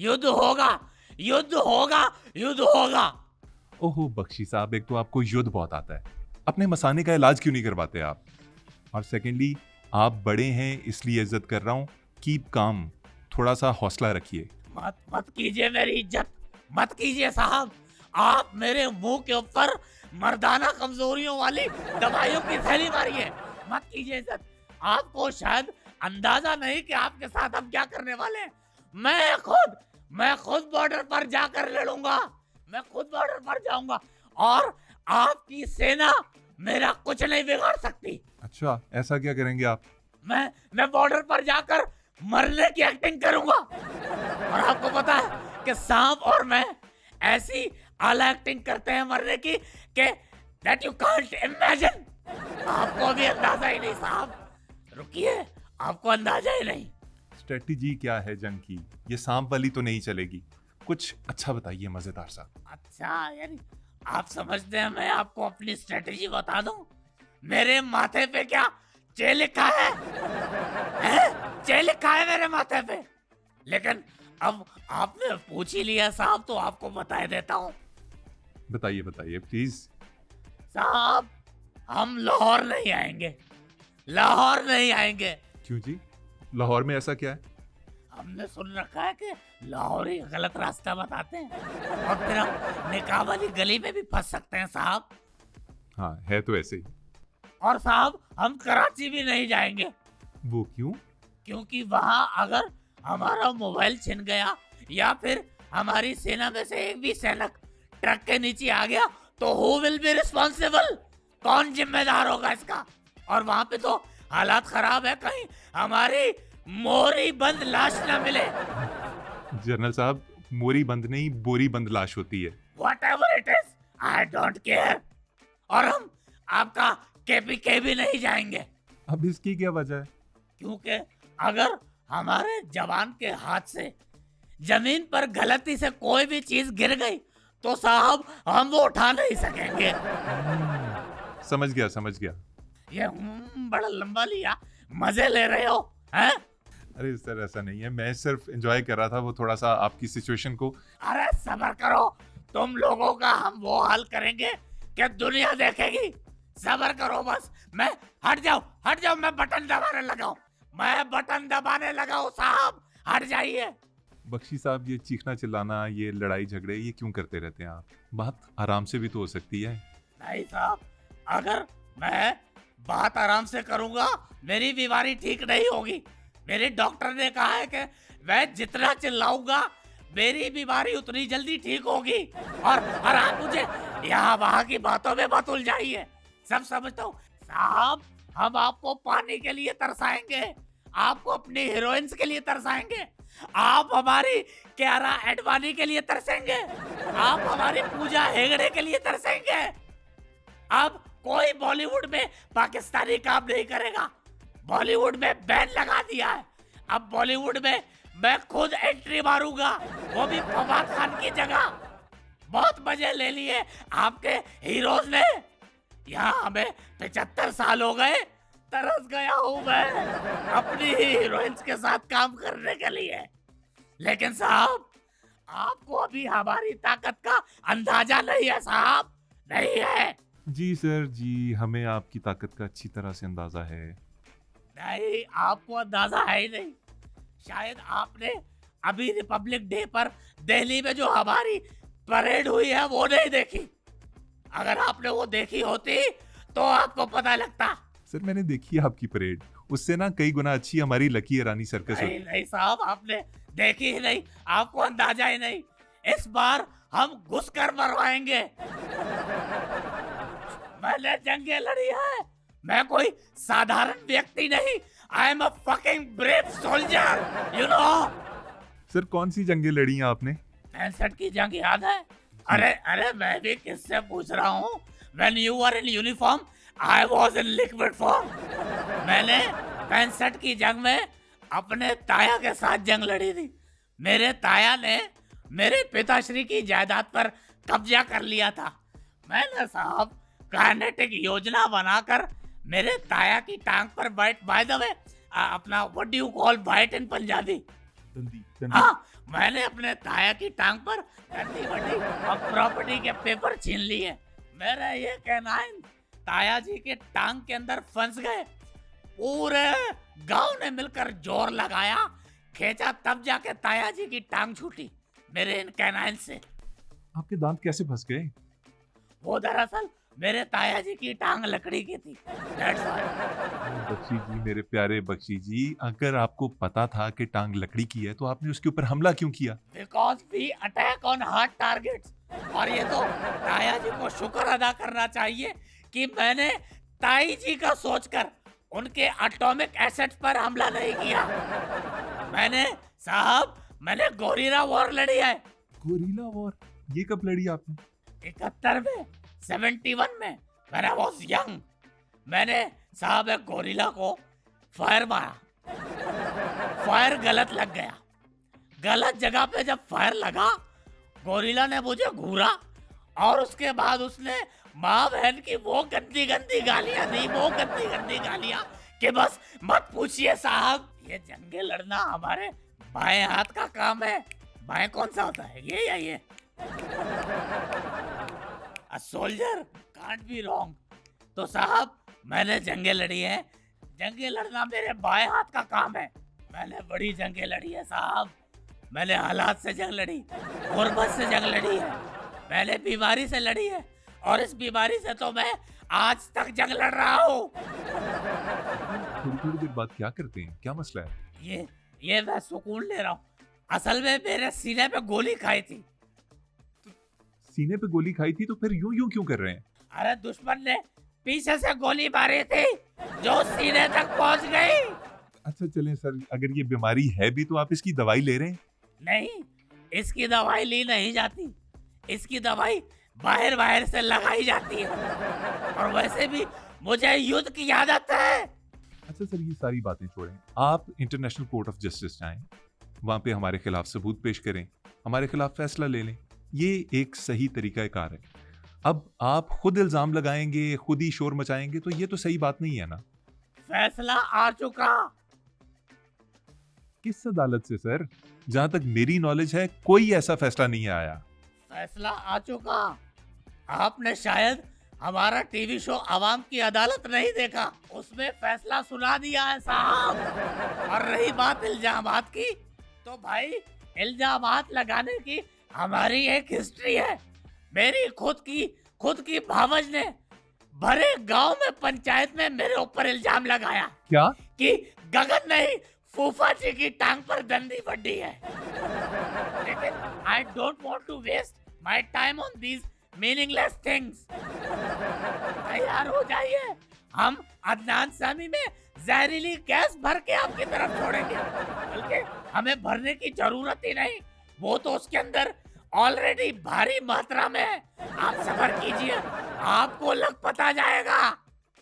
युद्ध होगा, युद्ध होगा, युद्ध होगा। ओहो बख्शी साहब, एक तो आपको युद्ध बहुत आता है, अपने मसाने का इलाज क्यों नहीं करवाते आप? और सेकेंडली, आप बड़े हैं इसलिए इज्जत कर रहा हूँ। कीप काम, थोड़ा सा हौसला रखिए। मत कीजिए मेरी इज्जत, मत कीजिए साहब। आप मेरे मुंह के ऊपर मर्दाना कमजोरियों वाली दवाइयों की थैली मारिए। मत कीजिए इज्जत। आपको शायद अंदाजा नहीं कि आपके साथ हम क्या करने वाले हैं। मैं खुद बॉर्डर पर जाकर लड़ूंगा। मैं खुद बॉर्डर पर जाऊंगा और आपकी सेना मेरा कुछ नहीं बिगाड़ सकती। अच्छा, ऐसा क्या करेंगे आप? मैं बॉर्डर पर जाकर मरने की एक्टिंग करूंगा। और आपको पता है कि सांप और मैं ऐसी आला एक्टिंग करते हैं मरने की कि दैट यू कांट इमेजिन। आपको अभी अंदाजा ही नहीं साहब। रुकिए, आपको अंदाजा ही नहीं। स्ट्रेटजी क्या है जंग की? ये सांप वाली तो नहीं चलेगी, कुछ अच्छा बताइए मजेदार सा। अच्छा यार, आप समझते हैं मैं आपको अपनी स्ट्रेटजी बता दूं? मेरे माथे पे क्या चे लिखा है? चे लिखा है मेरे माथे पे। लेकिन अब आपने पूछ ही लिया साहब तो आपको बता देता हूँ। बताइए बताइए प्लीज। साहब, हम लाहौर नहीं आएंगे, लाहौर नहीं आएंगे। क्यों जी? लाहौर में ऐसा क्या है? हमने सुन रखा है कि लाहौरी गलत रास्ता बताते हैं और फिर हम निकाह वाली गली में भी फंस सकते हैं साहब। हाँ, है तो ऐसे ही। और साहब, हम कराची भी नहीं जाएंगे। वो क्यों? क्योंकि वहां अगर हमारा मोबाइल छिन गया या फिर हमारी सेना में से एक भी सैनिक ट्रक के नीचे आ गया तो हु विल बी रिस्पॉन्सिबल? कौन जिम्मेदार होगा इसका? और वहां पे तो हालात खराब है, कहीं हमारी मोरी बंद लाश ना मिले। जनरल साहब, मोरी बंद नहीं, बोरी बंद लाश होती है। Whatever it is, I don't care। और हम आपका केपीके भी नहीं जाएंगे। अब इसकी क्या वजह है? क्योंकि अगर हमारे जवान के हाथ से जमीन पर गलती से कोई भी चीज गिर गई तो साहब हम वो उठा नहीं सकेंगे। समझ गया समझ गया। ये बड़ा लंबा लिया, मजे ले रहे हो हैं? अरे सर, ऐसा नहीं है, मैं सिर्फ एंजॉय कर रहा था वो थोड़ा सा आपकी सिचुएशन को। अरे सब्र करो, तुम लोगों का हम वो हाल करेंगे कि दुनिया देखेगी। सब्र करो बस। मैं हट जाओ, मैं बटन दबाने लगाऊं, मैं बटन दबाने लगा हूं साहब, हट जाइए। बख्शी साहब, ये चीखना चिल्लाना, ये लड़ाई झगड़े, ये क्यों करते रहते हैं आप? बात आराम से भी तो हो सकती है। नहीं साहब, अगर मैं बात आराम से करूंगा मेरी बीमारी ठीक नहीं होगी। मेरे डॉक्टर ने कहा है कि मैं जितना चिल्लाऊंगा मेरी बीमारी उतनी जल्दी ठीक होगी। और आप मुझे यहाँ वहाँ की बातों में मत उलझाइए, सब समझता हूँ साहब। हम आपको पानी के लिए तरसाएंगे, आपको अपनी हीरोइंस के लिए तरसाएंगे, आप हमारी क्यारा एडवाणी के लिए तरसेंगे, आप हमारी पूजा हेगड़े के लिए तरसेंगे। अब कोई बॉलीवुड में पाकिस्तानी काम नहीं करेगा। बॉलीवुड में बैन लगा दिया है। अब बॉलीवुड में मैं खुद एंट्री मारूंगा, वो भी फवाद खान की जगह। बहुत मजे ले लिए आपके हीरोज ने। यहाँ हमें 75 साल हो गए, तरस गया हूँ मैं अपनी हीरोइंस के साथ काम करने के लिए। लेकिन साहब, आपको अभी हमारी ताकत का अंदाजा नहीं है साहब, नहीं है। जी सर जी, हमें आपकी ताकत का अच्छी तरह से अंदाजा है। नहीं, आपको अंदाजा है ही नहीं। शायद आपने अभी रिपब्लिक डे पर दिल्ली में जो हमारी परेड हुई है वो नहीं देखी। अगर आपने वो देखी होती तो आपको पता लगता। सर, मैंने देखी है आपकी परेड, उससे ना कई गुना अच्छी हमारी लकी ईरानी सर्कस होती है। नहीं साहब, आपने देखी ही नहीं, आपको अंदाजा ही नहीं। इस बार हम घुसकर मरवाएंगे। मैंने जंगें लड़ी है, मैं कोई साधारण व्यक्ति नहीं। I am a fucking brave soldier, you know. Sir, कौन सी जंगें लड़ी हैं आपने? 65 की जंग याद है? अरे मैं भी किससे पूछ रहा हूँ। When you were in uniform, I was in liquid form। मैंने 65 की जंग में अपने ताया के साथ जंग लड़ी थी। मेरे ताया ने मेरे पिताश्री की जायदाद पर कब्जा कर लिया था। मैंने साहब काइनेटिक योजना बनाकर मेरे ताया की टांग पर बाइट, बाय द वे अपना what do you call bite in Punjabi? दंदी। डंडी? हाँ, मैंने अपने ताया की टांग पर डंडी वंडी और प्रॉपर्टी के पेपर छीन लिए। मेरे ये कैनाइन ताया जी के टांग के अंदर फंस गए। पूरे गांव ने मिलकर जोर लगाया, खींचा, तब जाके ताया जी की टांग छूटी मेरे इन कैनाइन से। आपके दांत कैसे फंस गए? वो दरअसल मेरे ताया जी की टांग लकड़ी की थी। That's why। बख्शी जी, मेरे प्यारे बख्शी जी, अगर आपको पता था कि टांग लकड़ी की है तो आपने उसके ऊपर हमला क्यों किया? Because we attack on hard targets। और ये तो ताया जी को शुक्र अदा करना चाहिए कि मैंने ताई जी का सोचकर उनके एटॉमिक एसेट्स पर हमला नहीं किया। मैंने गोरिल्ला वॉर लड़ी है। Gorilla war? ये कब लड़ी आपने? 71 में, 71 में, when I was young, मैंने साहब एक गोरिल्ला को फायर मारा। फायर गलत लग गया। गलत जगह पे जब फायर लगा, गोरिल्ला ने मुझे घूरा और उसके बाद उसने माँ बहन की वो गंदी गंदी गालियां दी, वो गंदी गंदी गालियां कि बस मत पूछिए साहब। ये जंगे लड़ना हमारे बाएं हाथ का काम है। बाएं कौन सा होता है, ये या ये? A soldier can't be wrong। तो साहब मैंने जंगे लड़ी है। जंगे लड़ना मेरे बाएं हाथ का काम है। मैंने बड़ी जंगे लड़ी है साहब। मैंने हालात से जंग लड़ी, गुर्बत से जंग लड़ी है, मैंने बीमारी से लड़ी है, और इस बीमारी से तो मैं आज तक जंग लड़ रहा हूँ। थोड़ी थोड़ी देर बाद क्या करते हैं? क्या मसला है? ये मैं सुकून ले रहा हूँ। असल में मेरे सीने पे गोली खाई थी। सीने पे गोली खाई थी तो फिर यूं यूं क्यों कर रहे हैं? अरे दुश्मन ने पीछे से गोली मारी थी जो सीने तक पहुंच गई। अच्छा चलें सर, अगर ये बीमारी है भी तो आप इसकी दवाई ले रहे हैं? नहीं, इसकी दवाई ली नहीं जाती। इसकी दवाई बाहर बाहर से लगाई जाती है। और वैसे भी मुझे युद्ध की आदत है। अच्छा सर, ये सारी बातें छोड़ें, आप इंटरनेशनल कोर्ट ऑफ जस्टिस जाएं, वहाँ पे हमारे खिलाफ सबूत पेश करें, हमारे खिलाफ फैसला ले लें। ये एक सही तरीका कार है। अब आप खुद इल्जाम लगाएंगे, खुद ही शोर मचाएंगे, तो ये तो सही बात नहीं है ना। फैसला आ चुका। किस अदालत से सर? जहां तक मेरी नॉलेज है कोई ऐसा फैसला नहीं आया। फैसला आ चुका। आपने शायद हमारा टीवी शो आवाम की अदालत नहीं देखा, उसमें फैसला सुना दिया है साहब। और रही बात इल्जामात की, तो भाई इल्जामात लगाने की हमारी एक हिस्ट्री है। मेरी खुद की भावज ने भरे गांव में पंचायत में मेरे ऊपर इल्जाम लगाया। क्या? कि गगन नहीं, फूफा जी की टांग पर डंडी वड्डी है। लेकिन I don't want to waste my time on these meaningless things। तैयार हो जाइए, हम अदनान सामी में जहरीली गैस भर के आपकी तरफ छोड़ेंगे। बल्कि हमें भरने की जरूरत ही नहीं, वो तो उसके अंदर ऑलरेडी भारी मात्रा में है। आप सब्र कीजिए, आपको लग पता जाएगा।